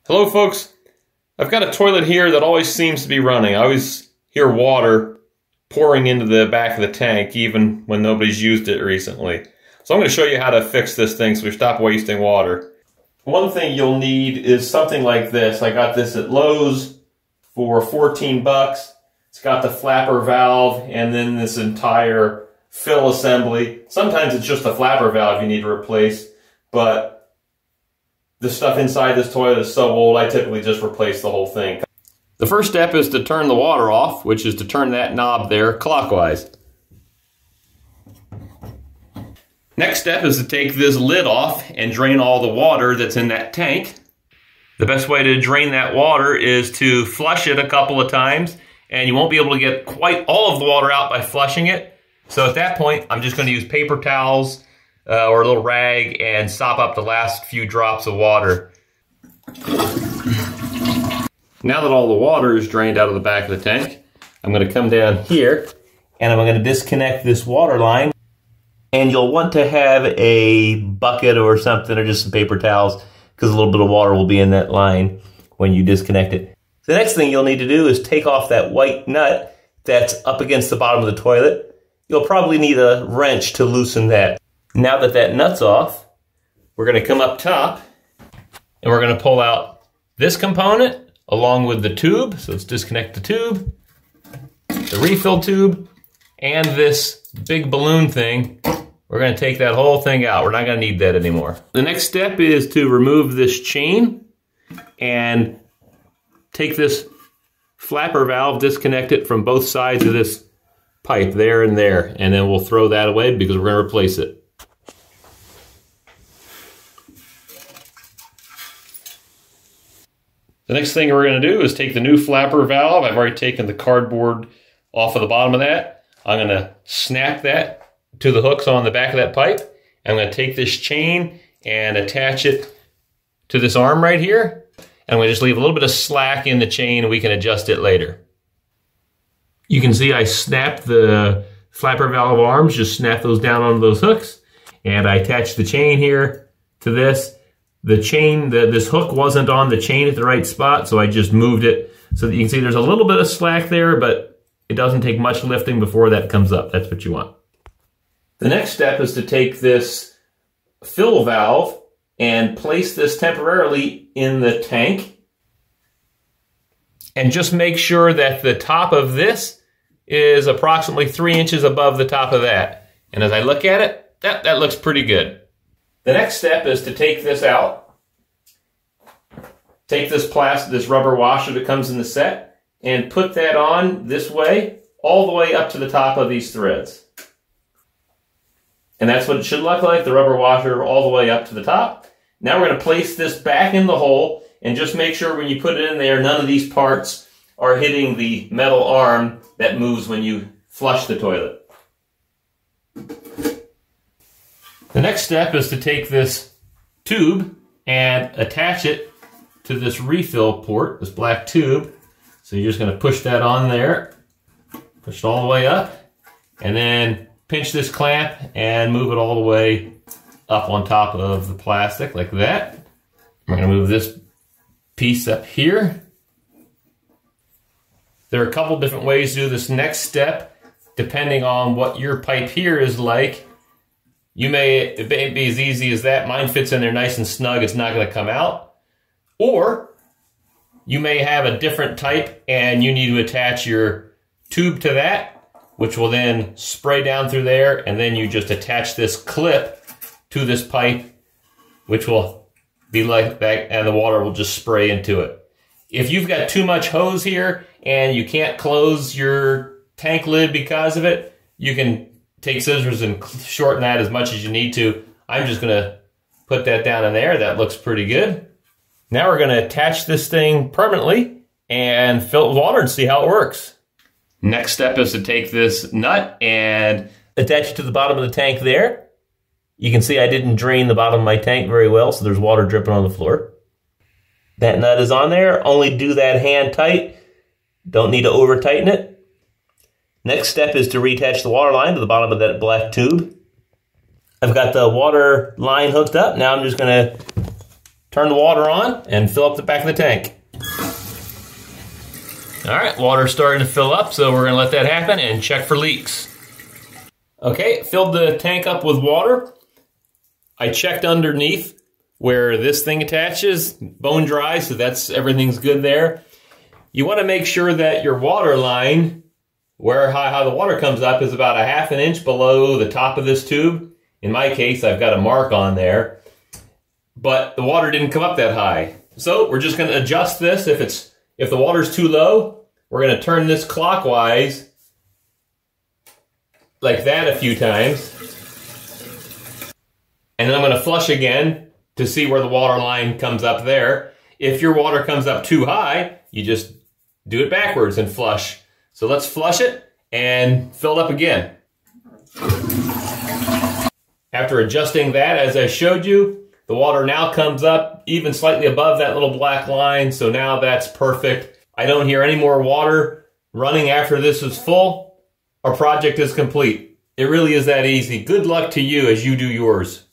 Hello folks, I've got a toilet here that always seems to be running. I always hear water pouring into the back of the tank even when nobody's used it recently. So I'm going to show you how to fix this thing so we stop wasting water. One thing you'll need is something like this. I got this at Lowe's for 14 bucks. It's got the flapper valve and then this entire fill assembly. Sometimes it's just the flapper valve you need to replace, but the stuff inside this toilet is so old, I typically just replace the whole thing. The first step is to turn the water off, which is to turn that knob there clockwise. Next step is to take this lid off and drain all the water that's in that tank. The best way to drain that water is to flush it a couple of times, and you won't be able to get quite all of the water out by flushing it. So at that point, I'm just going to use paper towels or a little rag and sop up the last few drops of water. Now that all the water is drained out of the back of the tank, I'm going to come down here and I'm going to disconnect this water line. And you'll want to have a bucket or something or just some paper towels because a little bit of water will be in that line when you disconnect it. The next thing you'll need to do is take off that white nut that's up against the bottom of the toilet. You'll probably need a wrench to loosen that. Now that that nut's off, we're going to come up top and we're going to pull out this component along with the tube. So let's disconnect the tube, the refill tube, and this big balloon thing. We're going to take that whole thing out. We're not going to need that anymore. The next step is to remove this chain and take this flapper valve, disconnect it from both sides of this pipe there and there, and then we'll throw that away because we're going to replace it. The next thing we're going to do is take the new flapper valve. I've already taken the cardboard off of the bottom of that. I'm going to snap that to the hooks on the back of that pipe. I'm going to take this chain and attach it to this arm right here. And I'm going to just leave a little bit of slack in the chain and we can adjust it later. You can see I snapped the flapper valve arms, just snap those down onto those hooks. And I attached the chain here to this. The chain, this hook wasn't on the chain at the right spot, so I just moved it so that you can see there's a little bit of slack there, but it doesn't take much lifting before that comes up. That's what you want. The next step is to take this fill valve and place this temporarily in the tank. And just make sure that the top of this is approximately 3 inches above the top of that. And as I look at it, that looks pretty good. The next step is to take this out, take this rubber washer that comes in the set, and put that on this way, all the way up to the top of these threads. And that's what it should look like, the rubber washer all the way up to the top. Now we're going to place this back in the hole, and just make sure when you put it in there, none of these parts are hitting the metal arm that moves when you flush the toilet. The next step is to take this tube and attach it to this refill port, this black tube. So you're just going to push that on there, push it all the way up, and then pinch this clamp and move it all the way up on top of the plastic like that. We're going to move this piece up here. There are a couple different ways to do this next step, depending on what your pipe here is like. It may be as easy as that. Mine fits in there nice and snug. It's not going to come out. Or you may have a different type and you need to attach your tube to that, which will then spray down through there. And then you just attach this clip to this pipe, which will be like that, and the water will just spray into it. If you've got too much hose here and you can't close your tank lid because of it, you can take scissors and shorten that as much as you need to. I'm just going to put that down in there. That looks pretty good. Now we're going to attach this thing permanently and fill it with water and see how it works. Next step is to take this nut and attach it to the bottom of the tank there. You can see I didn't drain the bottom of my tank very well, so there's water dripping on the floor. That nut is on there. Only do that hand tight. Don't need to over tighten it. Next step is to reattach the water line to the bottom of that black tube. I've got the water line hooked up. Now I'm just going to turn the water on and fill up the back of the tank. All right, water's starting to fill up, so we're gonna let that happen and check for leaks. Okay, filled the tank up with water. I checked underneath where this thing attaches, bone dry, so everything's good there. You wanna make sure that your water line, how the water comes up, is about 1/2 inch below the top of this tube. In my case, I've got a mark on there, but the water didn't come up that high. So we're just gonna adjust this. If the water's too low, we're gonna turn this clockwise like that a few times. And then I'm gonna flush again to see where the water line comes up there. If your water comes up too high, you just do it backwards and flush. So let's flush it and fill it up again. After adjusting that, as I showed you, the water now comes up even slightly above that little black line, so now that's perfect. I don't hear any more water running after this is full. Our project is complete. It really is that easy. Good luck to you as you do yours.